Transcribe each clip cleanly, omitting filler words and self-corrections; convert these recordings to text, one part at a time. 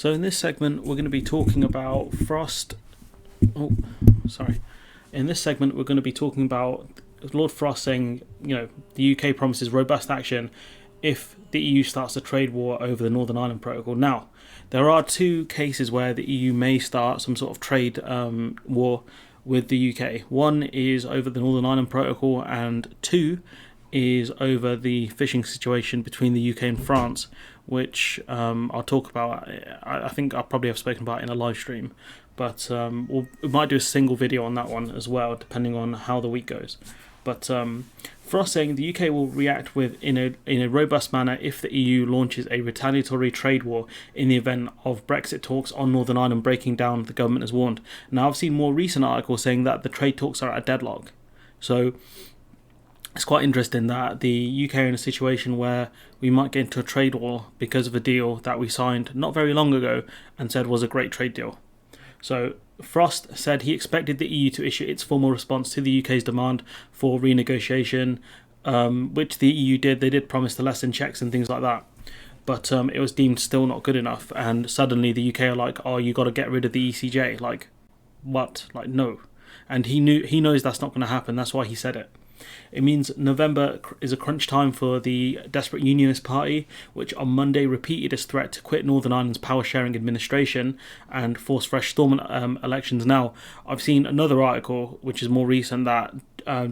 So in this segment, we're going to be talking about Frost. Oh, sorry. In this segment, we're going to be talking about Lord Frost saying, the UK promises robust action if the EU starts a trade war over the Northern Ireland Protocol. Now, there are two cases where the EU may start some sort of trade war with the UK. One is over the Northern Ireland Protocol, and two is over the fishing situation between the UK and France, which I'll talk about. I think I probably have spoken about in a live stream, but we might do a single video on that one as well, depending on how the week goes. But Frost saying the UK will react in a robust manner if the EU launches a retaliatory trade war in the event of Brexit talks on Northern Ireland breaking down, the government has warned. Now, I've seen more recent articles saying that the trade talks are at a deadlock. So it's quite interesting that the UK are in a situation where we might get into a trade war because of a deal that we signed not very long ago and said was a great trade deal. So Frost said he expected the EU to issue its formal response to the UK's demand for renegotiation, which the EU did. They did promise to lessen checks and things like that. But it was deemed still not good enough. And suddenly the UK are like, oh, you got to get rid of the ECJ. Like, what? Like, no. And he knows that's not going to happen. That's why he said it. It means November is a crunch time for the Desperate Unionist Party, which on Monday repeated its threat to quit Northern Ireland's power-sharing administration and force fresh Stormont elections. Now, I've seen another article, which is more recent, that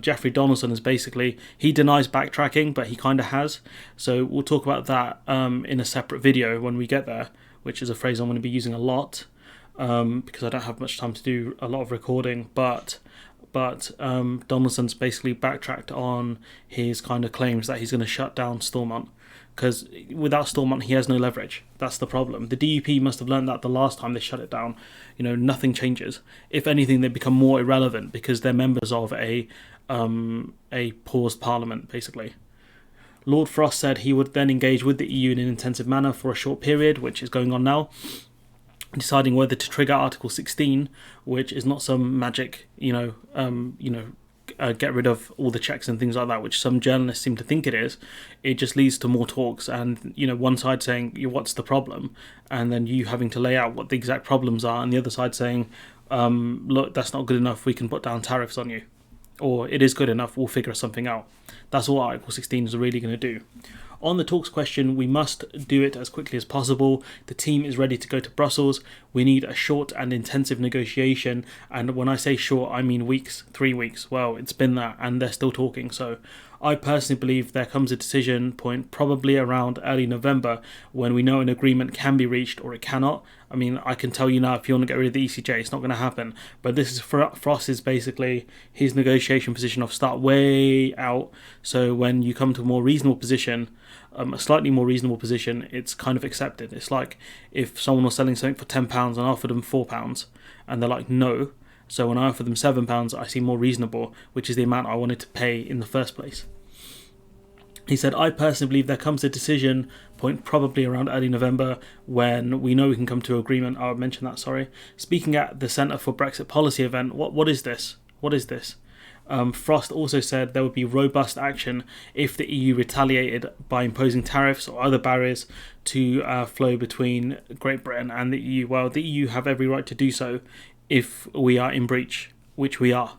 Jeffrey Donaldson is basically, he denies backtracking, but he kind of has. So we'll talk about that in a separate video when we get there, which is a phrase I'm going to be using a lot because I don't have much time to do a lot of recording, but Donaldson's basically backtracked on his kind of claims that he's going to shut down Stormont, because without Stormont he has no leverage. That's the problem. The DUP must have learned that the last time they shut it down. Nothing changes. If anything, they become more irrelevant because they're members of a paused parliament, basically. Lord Frost said he would then engage with the EU in an intensive manner for a short period, which is going on now, deciding whether to trigger Article 16, which is not some magic, get rid of all the checks and things like that, which some journalists seem to think it is. It just leads to more talks and, one side saying, what's the problem? And then you having to lay out what the exact problems are, and the other side saying, look, that's not good enough, we can put down tariffs on you. Or it is good enough, we'll figure something out. That's what Article 16 is really going to do. On the talks question, we must do it as quickly as possible. The team is ready to go to Brussels. We need a short and intensive negotiation. And when I say short, I mean weeks, 3 weeks. Well, it's been that, and they're still talking. So I personally believe there comes a decision point probably around early November when we know an agreement can be reached or it cannot. I mean, I can tell you now, if you want to get rid of the ECJ, it's not going to happen. But this is Frost is basically his negotiation position of start way out. So when you come to a more reasonable position, a slightly more reasonable position, it's kind of accepted. It's like if someone was selling something for £10 and I offered them £4 and they're like, no. So when I offer them £7, I seem more reasonable, which is the amount I wanted to pay in the first place. He said, I personally believe there comes a decision point probably around early November when we know we can come to agreement. I mentioned that, sorry. Speaking at the Centre for Brexit Policy event, what is this? What is this? Frost also said there would be robust action if the EU retaliated by imposing tariffs or other barriers to flow between Great Britain and the EU. Well, the EU have every right to do so if we are in breach, which we are.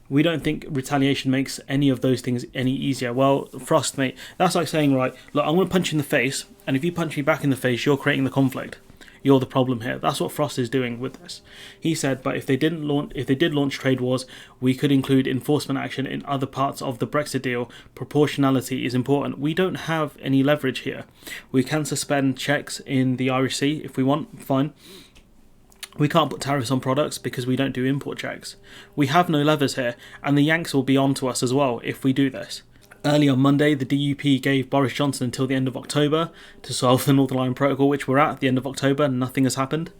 We don't think retaliation makes any of those things any easier. Well, Frost, mate, that's like saying, right, look, I'm going to punch you in the face, and if you punch me back in the face, you're creating the conflict. You're the problem here. That's what Frost is doing with this. He said, but if they did launch trade wars, we could include enforcement action in other parts of the Brexit deal. Proportionality is important. We don't have any leverage here. We can suspend checks in the Irish Sea if we want, fine. We can't put tariffs on products because we don't do import checks. We have no levers here, and the Yanks will be on to us as well if we do this. Early on Monday, the DUP gave Boris Johnson until the end of October to solve the Northern Ireland Protocol, which we're at the end of October. Nothing has happened.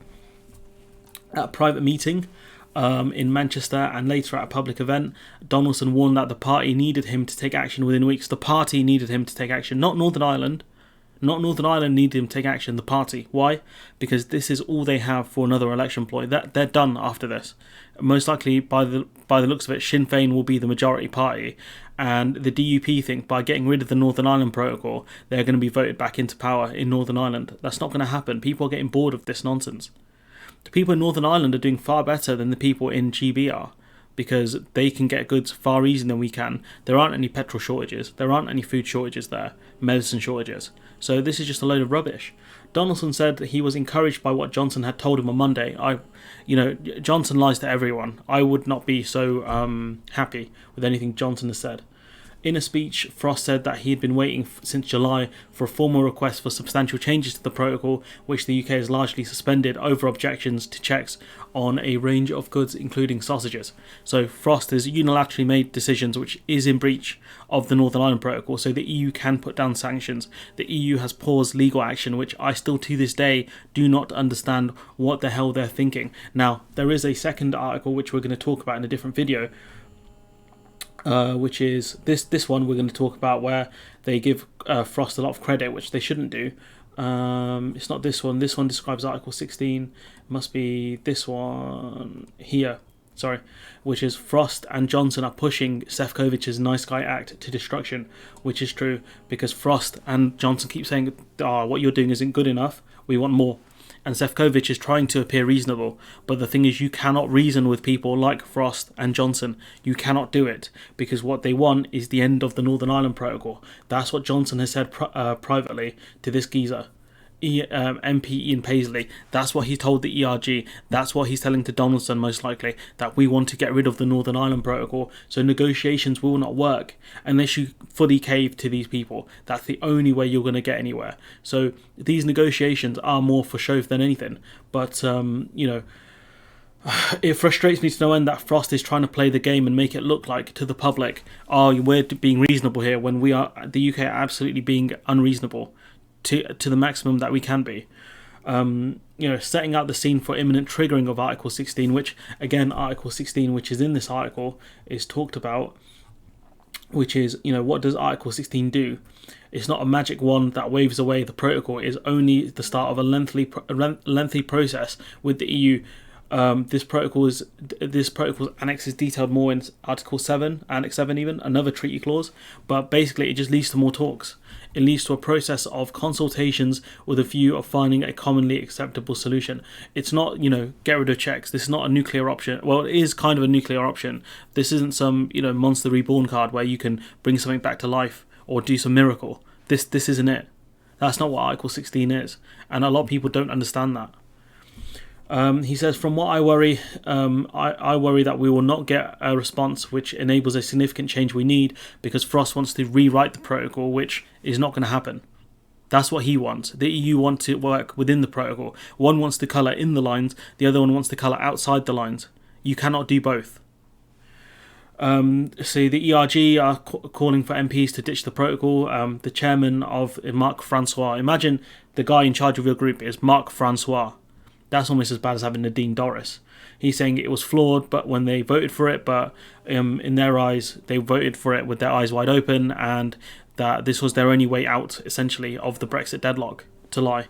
At a private meeting in Manchester and later at a public event, Donaldson warned that the party needed him to take action within weeks. The party needed him to take action, not Northern Ireland. Not Northern Ireland needed him to take action, the party. Why? Because this is all they have for another election ploy. They're done after this. Most likely, by the looks of it, Sinn Féin will be the majority party, and the DUP think by getting rid of the Northern Ireland Protocol, they're going to be voted back into power in Northern Ireland. That's not going to happen. People are getting bored of this nonsense. The people in Northern Ireland are doing far better than the people in GB are, because they can get goods far easier than we can. There aren't any petrol shortages. There aren't any food shortages there. Medicine shortages. So this is just a load of rubbish. Donaldson said that he was encouraged by what Johnson had told him on Monday. Johnson lies to everyone. I would not be so happy with anything Johnson has said. In a speech, Frost said that he had been waiting since July for a formal request for substantial changes to the protocol, which the UK has largely suspended over objections to checks on a range of goods, including sausages. So Frost has unilaterally made decisions which is in breach of the Northern Ireland Protocol, so the EU can put down sanctions. The EU has paused legal action, which I still to this day do not understand what the hell they're thinking. Now, there is a second article which we're going to talk about in a different video, which is this one we're going to talk about, where they give Frost a lot of credit, which they shouldn't do. It's not this one. This one describes Article 16. It must be this one here. Sorry, which is Frost and Johnson are pushing Sefcovic's Nice Guy Act to destruction, which is true, because Frost and Johnson keep saying, what you're doing isn't good enough, we want more. And Sefcovic is trying to appear reasonable, but the thing is, you cannot reason with people like Frost and Johnson. You cannot do it, because what they want is the end of the Northern Ireland Protocol. That's what Johnson has said privately to this geezer, MP Ian Paisley. That's what he told the ERG. That's what he's telling to Donaldson, most likely, that we want to get rid of the Northern Ireland Protocol, so negotiations will not work unless you fully cave to these people. That's the only way you're going to get anywhere. So these negotiations are more for show than anything, but it frustrates me to no end that Frost is trying to play the game and make it look like to the public, we're being reasonable here, when the UK are absolutely being unreasonable to the maximum that we can be. Setting out the scene for imminent triggering of Article 16, which, again, Article 16, which is in this article, is talked about, which is, what does Article 16 do? It's not a magic wand that waves away the protocol. It is only the start of a lengthy process with the EU. This protocol's annex is detailed more in Article 7, Annex 7 even, another treaty clause, but basically it just leads to more talks. It leads to a process of consultations with a view of finding a commonly acceptable solution. It's not, get rid of checks. This is not a nuclear option. Well, it is kind of a nuclear option. This isn't some, Monster Reborn card where you can bring something back to life or do some miracle. This isn't it. That's not what Article 16 is, and a lot of people don't understand that. He says, from what I worry, I worry that we will not get a response which enables a significant change we need, because Frost wants to rewrite the protocol, which is not going to happen. That's what he wants. The EU want to work within the protocol. One wants to colour in the lines, the other one wants to colour outside the lines. You cannot do both. So the ERG are calling for MPs to ditch the protocol. The chairman of Marc Francois, imagine the guy in charge of your group is Marc Francois. That's almost as bad as having Nadine Dorris. He's saying it was flawed, but when they voted for it, but in their eyes, they voted for it with their eyes wide open, and that this was their only way out, essentially, of the Brexit deadlock, to lie.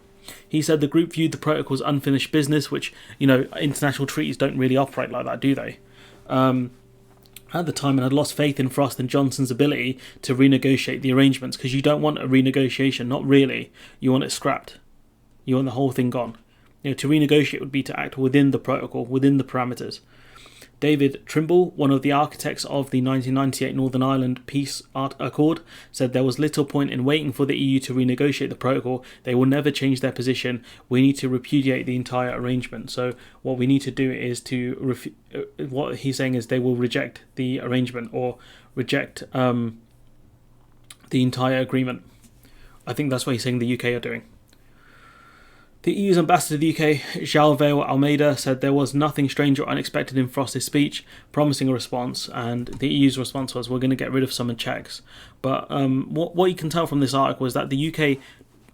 He said the group viewed the protocol as unfinished business, which, international treaties don't really operate like that, do they? At the time, and had lost faith in Frost and Johnson's ability to renegotiate the arrangements, because you don't want a renegotiation, not really. You want it scrapped. You want the whole thing gone. To renegotiate would be to act within the protocol, within the parameters. David Trimble, one of the architects of the 1998 Northern Ireland Peace Accord, said there was little point in waiting for the EU to renegotiate the protocol. They will never change their position. We need to repudiate the entire arrangement. So what we need to do is what he's saying is they will reject the arrangement, or reject the entire agreement. I think that's what he's saying the UK are doing. The EU's ambassador to the UK, João Almeida, said there was nothing strange or unexpected in Frost's speech, promising a response, and the EU's response was, we're going to get rid of some checks. But what you can tell from this article is that the UK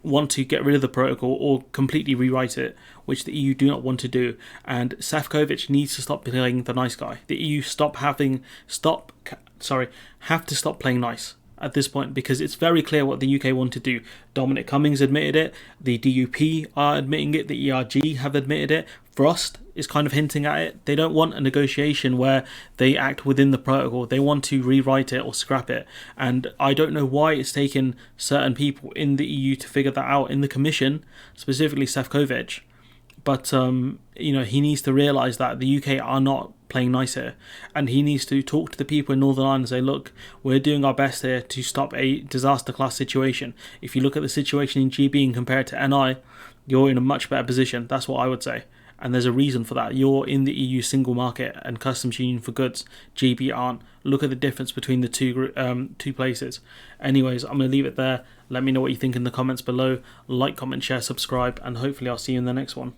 want to get rid of the protocol or completely rewrite it, which the EU do not want to do, and Sefcovic needs to stop playing the nice guy. The EU have to stop playing nice. at this point, because it's very clear what the UK want to do. Dominic Cummings admitted it, the DUP are admitting it, the ERG have admitted it, Frost is kind of hinting at it. They don't want a negotiation where they act within the protocol. They want to rewrite it or scrap it. And I don't know why it's taken certain people in the EU to figure that out, in the Commission, specifically Sefcovic. But, he needs to realise that the UK are not playing nice here. And he needs to talk to the people in Northern Ireland and say, look, we're doing our best here to stop a disaster class situation. If you look at the situation in GB and compare it to NI, you're in a much better position. That's what I would say. And there's a reason for that. You're in the EU single market and customs union for goods. GB aren't. Look at the difference between the two places. Anyways, I'm going to leave it there. Let me know what you think in the comments below. Like, comment, share, subscribe, and hopefully I'll see you in the next one.